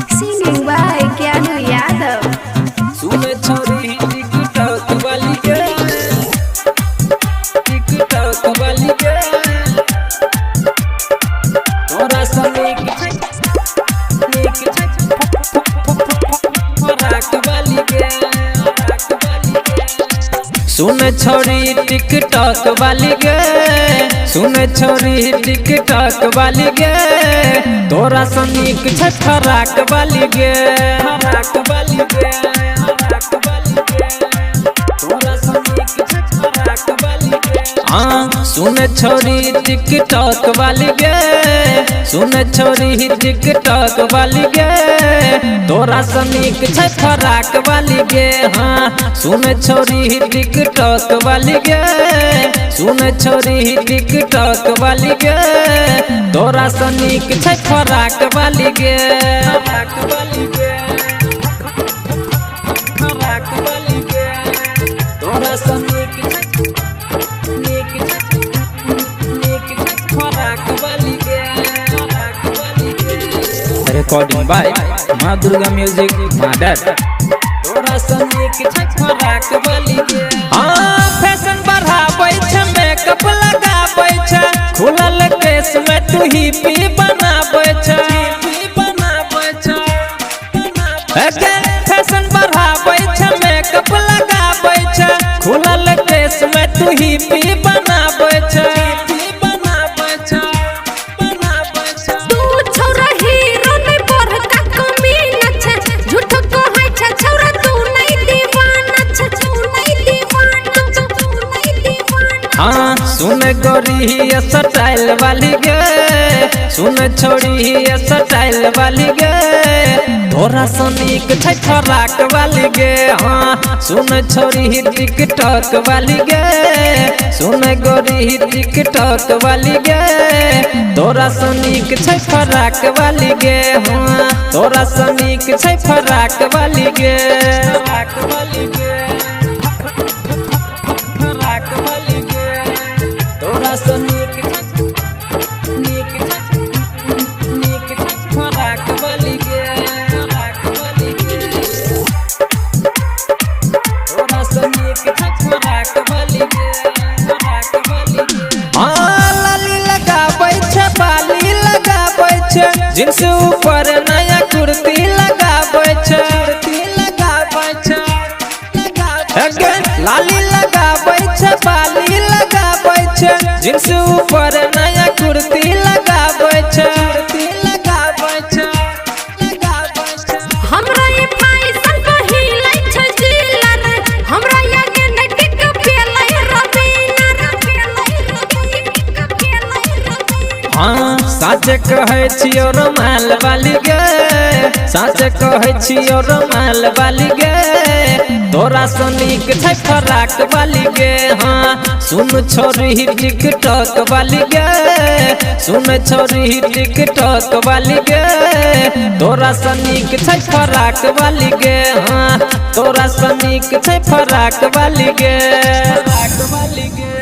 Singing by Keanu Yadav. सुने छोरी TikTok वाली के टिकटॉक वाली के तोरा सने की फराक वाली के सुने छोरी टिकटॉक वाली के सुने छोरी टिकटॉक वाली गे तोरा सनी के फराक वाली गे फराक वाली गे सुन छोरी टिकटॉक वाली गे सुन छोरी टिकटॉक वाली गे तोरा सनी के फराक वाली गे हाँ सुन छोरी टिकटॉक वाली गे सुन छोरी टिकटॉक वाली गे तोरा सनी के फराक वाली गे फराक वाली गे फराक वाली गे तोरा सनी के रिकॉर्डिंग बाय माँ दुर्गा म्यूजिक मदर तोरा सनी के फराक वाली गे हां फैशन बढ़ाबै छ मेकअप लगाबै छ खुलल केस में तू ही पी बनाबै छ फैशन बढ़ाबै छ मेकअप लगाबै छ खुलल केस में तू ही पी बनाबै छ सुन गोरी स्टाइल वाली गे सुन छोड़ी स्टाइल वाली गे तोरा सनी के फराक वाली गे हाँ सुन छोड़ी टिकटॉक वाली गे सुन गोरी टिकटॉक वाली गे तोरा सनी के फराक वाली गे हाँ तोरा सनी के फराक वाली गे फराक वाली गे फराक वाली गे तोरा सनी के फराक वाली गे फराक वाली गे तोरा सनी के फराक वाली गे फराक वाली गे हां लाली लगाबै छ बाली लगाबै छ जींस ऊपर नया कुर्ती लगाबै छ लाली लगाबै छ बाली लगाबै छ जींस ऊपर नया कुर्ती लगाबै छ हमरा ये फैशन पहिलै छ जिलर हमरा आगे न टिक पेलै रबीनर हाँ सच कहै छियो रुमाल वाली गे सच कहै छियो रुमाल वाली गे तोरा सनी के फराक वाली गे हाँ सुन छोरी टिकटॉक वाली गे सुन छोरी टिकटॉक वाली गे तोरा सनी के फराक वाली गे हाँ तोरा सनी के फराक वाली गे फराक वाली गे